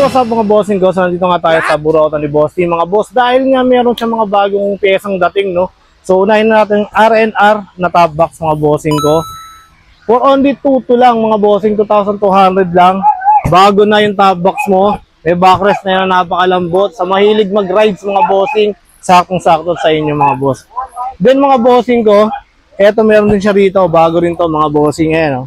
What's up mga bossing ko? So, nandito nga tayo sa Burautan ni Bossy. Mga boss, dahil nga meron siya mga bagong piyesang dating, no? So, unahin na natin R&R na top box mga bossing ko. For only 2 lang mga bossing, 2,200 lang. Bago na yung top box mo. May backrest na yan, napakalambot. Sa mahilig mag-rides mga bossing, saktong-sakto sa inyo mga boss. Then mga bossing ko, eto meron din siya rito. Bago rin to mga bossing. Ayan, no?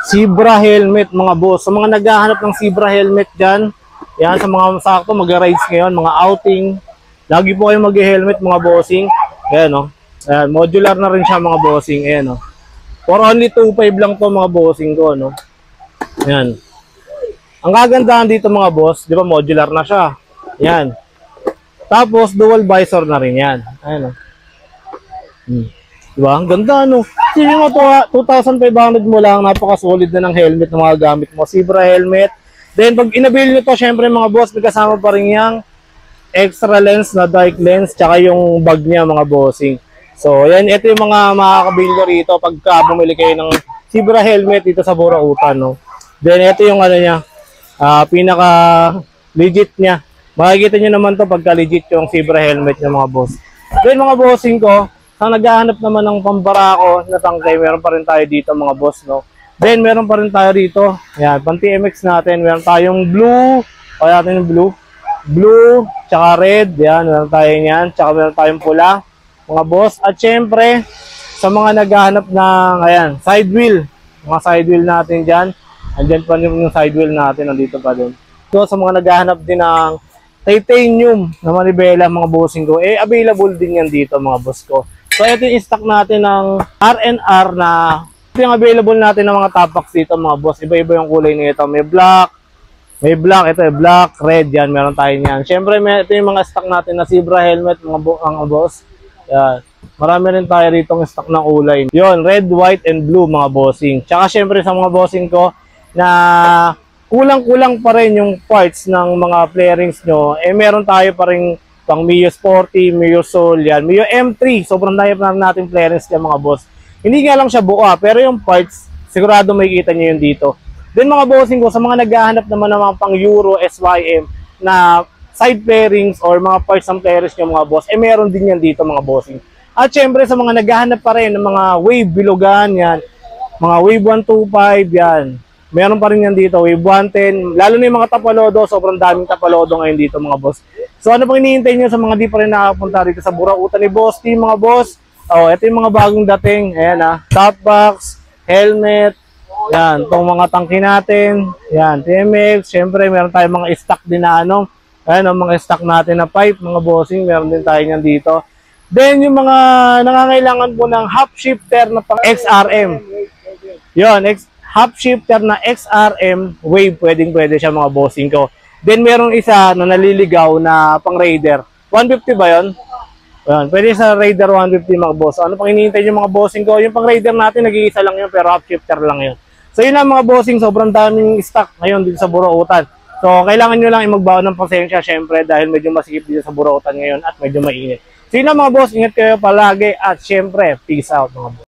Zebra helmet mga boss. Sa mga naghahanap ng zebra helmet dyan, yan sa mga sakto mag-rides ngayon, mga outing, lagi po kayong mag-helmet mga bossing. Ayan, no? Ayan, modular na rin siya mga bossing. Ayan, no? For only 2.5 lang to mga bossing ko, no? Ayan. Ang kagandahan dito mga boss, di ba modular na siya. Ayan. Tapos dual visor na rin yan. Ayan, no? Diba? Ang ganda, no? Sige mo, 2,500 mo lang, napaka-solid na ng helmet na mga gamit mo. Zebra helmet. Then, pag inabil nyo to, syempre mga boss, may kasama pa rin yung extra lens na dark lens, tsaka yung bag niya mga bossing. So, yan, ito yung mga makakabili nyo rito pagka bumili kayo ng Zebra helmet dito sa Burautan, no? Then, ito yung ano niya, pinaka-legit niya. Makikita nyo naman to pagka legit yung Zebra helmet niya mga boss. Then, mga bossing ko, ang naghahanap naman ng pambarako na tangkay, meron pa rin tayo dito mga boss, no? Then, meron pa rin tayo dito. Ayan, pang-TMX natin. Meron tayong blue. Kaya natin yung blue. Blue, tsaka red. Ayan, meron tayo yan. Tsaka meron tayong pula, mga boss. At syempre, sa mga naghahanap ng, ayan, side wheel. Mga side wheel natin dyan. Andyan pa yung side wheel natin. Nandito pa din. So, sa mga naghahanap din ng titanium na manibela, mga bossing ko, available din yan dito, mga boss ko. So, ito yung stock natin ng R&R na ito yung available natin ng mga top box dito mga boss. Iba-iba yung kulay nito. May black, ito yung black, red, yan. Meron tayo yan. Siyempre, ito yung mga stock natin na Zebra helmet mga boss. Yan. Marami rin tayo rito ng stock ng kulay. Yun, red, white, and blue mga bossing. Tsaka siyempre sa mga bossing ko na kulang-kulang pa rin yung parts ng mga flarings nyo. Meron tayo pa rin pang Mio Sporty, Mio Soul, yan. Mio M3, sobrang dami pa natin clearance yan mga boss. Hindi nga lang siya buo, pero yung parts, sigurado makikita nyo yun dito. Then mga bossing ko, sa mga naghahanap naman ng mga pang Euro, SYM, na side pairings or mga parts ng clearance nyo mga boss, meron din yan dito mga bossing. At syempre sa mga naghahanap pa rin ng mga wave bilugan, yan. Mga wave 125, yan. Meron pa rin yan dito, wave 110. Lalo na yung mga tapalodo, sobrang daming tapalodo ngayon dito mga boss. So ano pang hinihintay nyo sa mga di pa rin nakapunta dito sa Burautan ni Bossy mga boss? Oh, ito yung mga bagong dating. Ayan top box, helmet, yan, itong mga tangki natin, yan, TMX, syempre meron tayong mga stock din na ano, ayan, mga stock natin na pipe, mga bossing, meron din tayo yan dito. Then yung mga nangangailangan po ng half shifter na pang XRM. Yun, half shifter na XRM wave, pwede siya mga bossing ko. Then merong isa na naliligaw na pang Raider. 150 ba yun? Ayan, pwede sa Raider 150 mga boss. Ano pang hinihintay yung mga bossing ko? Yung pang Raider natin, nag-iisa lang yun, pero half shifter lang yun. So yun lang mga bossing, sobrang daming stock ngayon dito sa Burautan. So kailangan nyo lang magbaon ng pasensya syempre dahil medyo masikip dito sa Burautan ngayon at medyo mainit. So yun lang mga boss, ingat kayo palagi at syempre, peace out mga boss.